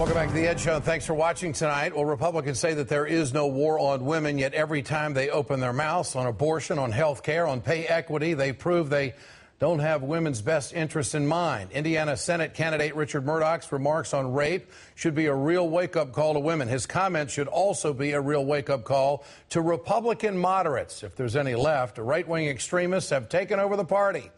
Welcome back to The Ed Show. Thanks for watching tonight. Well, Republicans say that there is no war on women, yet every time they open their mouths on abortion, on health care, on pay equity, they prove they don't have women's best interests in mind. Indiana Senate candidate Richard Mourdock's remarks on rape should be a real wake-up call to women. His comments should also be a real wake-up call to Republican moderates. If there's any left, right-wing extremists have taken over the party.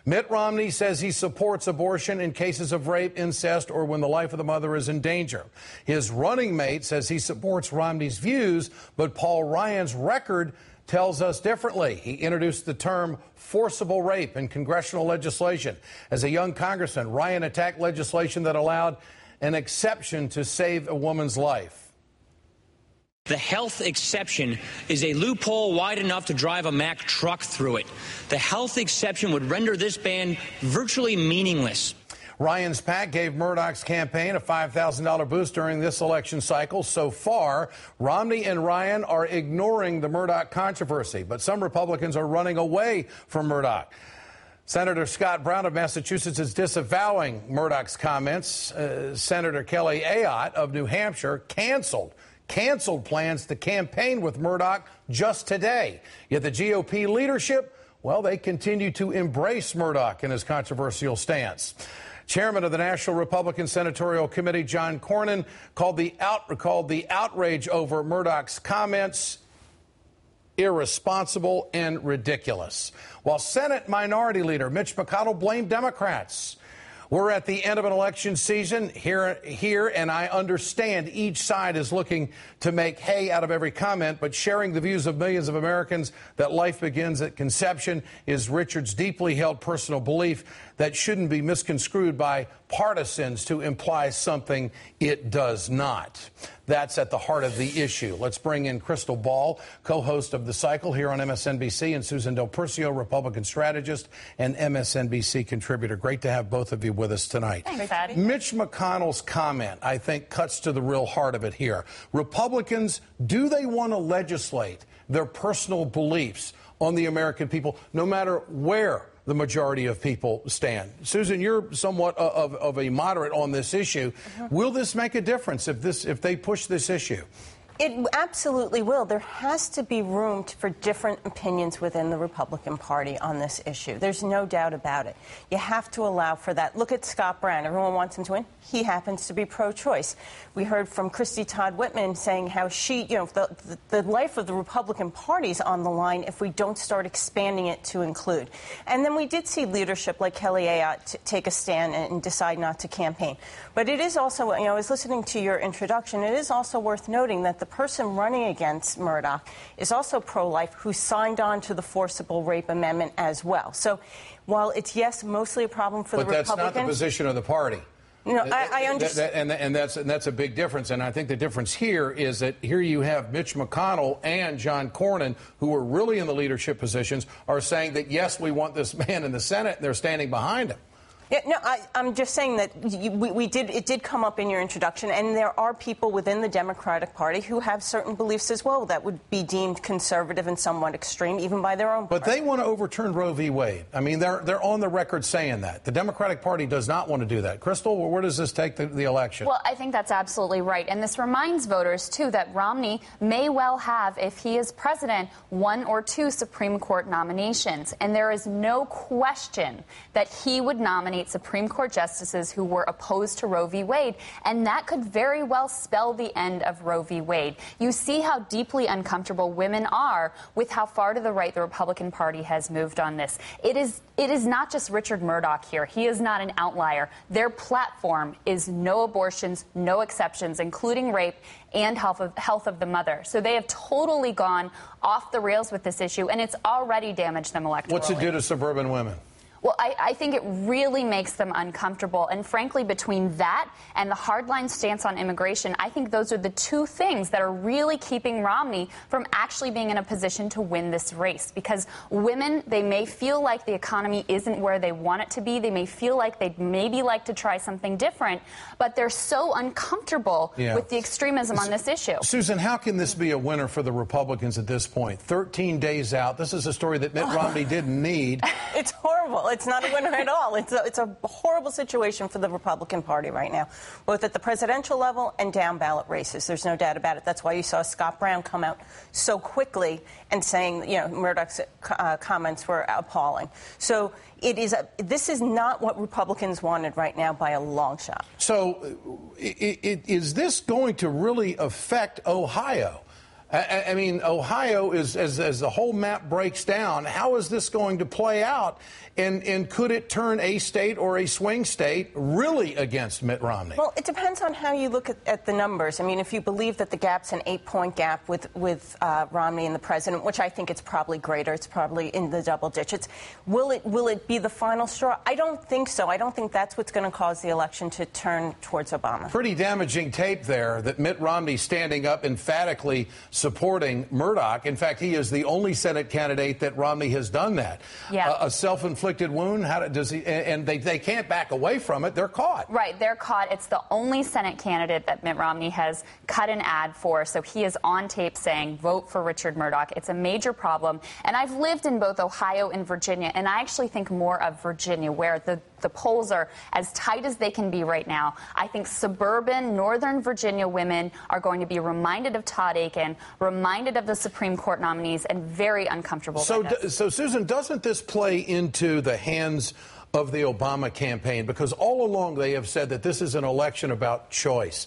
Mitt Romney says he supports abortion in cases of rape, incest, or when the life of the mother is in danger. His running mate says he supports Romney's views, but Paul Ryan's record tells us differently. He introduced the term forcible rape in congressional legislation. As a young congressman, Ryan attacked legislation that allowed an exception to save a woman's life. The health exception is a loophole wide enough to drive a Mack truck through it. The health exception would render this ban virtually meaningless. Ryan's PAC gave Mourdock's campaign a $5,000 boost during this election cycle. So far, Romney and Ryan are ignoring the Mourdock controversy, but some Republicans are running away from Mourdock. Senator Scott Brown of Massachusetts is disavowing Mourdock's comments. Senator Kelly Ayotte of New Hampshire canceled plans to campaign with Mourdock just today. Yet the GOP leadership, well, they continue to embrace Mourdock and his controversial stance. Chairman of the National Republican Senatorial Committee, John Cornyn, called the outrage over Mourdock's comments irresponsible and ridiculous. While Senate Minority Leader Mitch McConnell blamed Democrats. We're at the end of an election season here, and I understand each side is looking to make hay out of every comment, but sharing the views of millions of Americans that life begins at conception is Richard's deeply held personal belief that shouldn't be misconstrued by partisans to imply something it does not. That's at the heart of the issue. Let's bring in Crystal Ball, co-host of The Cycle here on MSNBC, and Susan Del Percio, Republican strategist and MSNBC contributor. Great to have both of you with us tonight. Thanks, Patty. Mitch McConnell's comment, I think, cuts to the real heart of it here. Republicans, do they want to legislate their personal beliefs on the American people, no matter where the majority of people stand? Susan, you're somewhat of a moderate on this issue. Will this make a difference if they push this issue? It absolutely will. There has to be room for different opinions within the Republican Party on this issue. There's no doubt about it. You have to allow for that. Look at Scott Brown. Everyone wants him to win. He happens to be pro-choice. We heard from Christy Todd Whitman saying how the life of the Republican Party is on the line if we don't start expanding it to include. And then we did see leadership like Kelly Ayotte take a stand and decide not to campaign. But it is also, I was listening to your introduction, it is also worth noting that the person running against Mourdock is also pro-life, who signed on to the forcible rape amendment as well. So while it's, yes, mostly a problem for the Republicans. But that's not the position of the party. No, I understand. And that's a big difference. And I think the difference here is that here you have Mitch McConnell and John Cornyn, who are really in the leadership positions, are saying that, yes, we want this man in the Senate, and they're standing behind him. Yeah, no, I'm just saying that it did come up in your introduction, and there are people within the Democratic Party who have certain beliefs as well that would be deemed conservative and somewhat extreme, even by their own But party. they want to overturn Roe v. Wade. I mean, they're on the record saying that. The Democratic Party does not want to do that. Crystal, where does this take the election? Well, I think that's absolutely right. And this reminds voters, too, that Romney may well have, if he is president, 1 or 2 Supreme Court nominations. And there is no question that he would nominate Supreme Court justices who were opposed to Roe v. Wade, and that could very well spell the end of Roe v. Wade. You see how deeply uncomfortable women are with how far to the right the Republican Party has moved on this. It is not just Richard Mourdock here. He is not an outlier. Their platform is no abortions, no exceptions, including rape and health of the mother. So they have totally gone off the rails with this issue, and it's already damaged them electorally. What's it do to suburban women? Well, I think it really makes them uncomfortable. And frankly, between that and the hardline stance on immigration, I think those are the 2 things that are really keeping Romney from actually being in a position to win this race. Because women, they may feel like the economy isn't where they want it to be. They may feel like they'd maybe like to try something different, but they're so uncomfortable with the extremism on this issue. Susan, how can this be a winner for the Republicans at this point? 13 days out. This is a story that Mitt Romney didn't need. It's horrible. It's not a winner at all. It's a horrible situation for the Republican Party right now, both at the presidential level and down ballot races. There's no doubt about it. That's why you saw Scott Brown come out so quickly and saying, Mourdock's comments were appalling. So this is not what Republicans wanted right now by a long shot. So is this going to really affect Ohio? I mean, Ohio is, as the whole map breaks down, how is this going to play out? And could it turn a state or a swing state really against Mitt Romney? Well, it depends on how you look at the numbers. I mean, if you believe that the gap's an 8-point gap with Romney and the president, which I think it's probably greater, it's probably in the double digits, will it be the final straw? I don't think so. I don't think that's what's going to cause the election to turn towards Obama. Pretty damaging tape there that Mitt Romney standing up emphatically supporting Mourdock. In fact, he is the only Senate candidate that Romney has done that. Yeah. A self-inflicted wound. How does he? And they can't back away from it. They're caught. Right. They're caught. It's the only Senate candidate that Mitt Romney has cut an ad for. So he is on tape saying, vote for Richard Mourdock. It's a major problem. And I've lived in both Ohio and Virginia. And I actually think more of Virginia, where the polls are as tight as they can be right now. I think suburban Northern Virginia women are going to be reminded of Todd Akin, reminded of the Supreme Court nominees, and very uncomfortable. So, Susan, doesn't this play into the hands of the Obama campaign? Because all along they have said that this is an election about choice,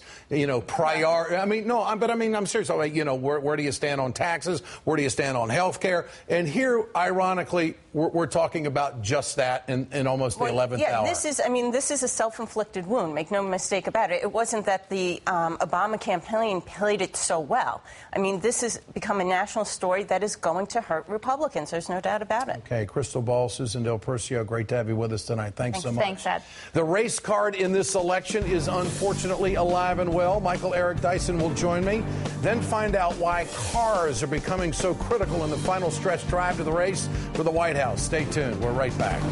priority. I mean, no, I'm serious. Where do you stand on taxes? Where do you stand on health care? And here, ironically, we're talking about just that in almost the 11th hour. This is a self-inflicted wound. Make no mistake about it. It wasn't that the Obama campaign played it so well. I mean, this has become a national story that is going to hurt Republicans. There's no doubt about it. Okay, Crystal Ball, Susan Del Percio, great to have you with us tonight. Thanks so much. Thanks, Ed. The race card in this election is unfortunately alive and well. Michael Eric Dyson will join me. Then find out why cars are becoming so critical in the final stretch drive to the race for the White House. Stay tuned. We're right back.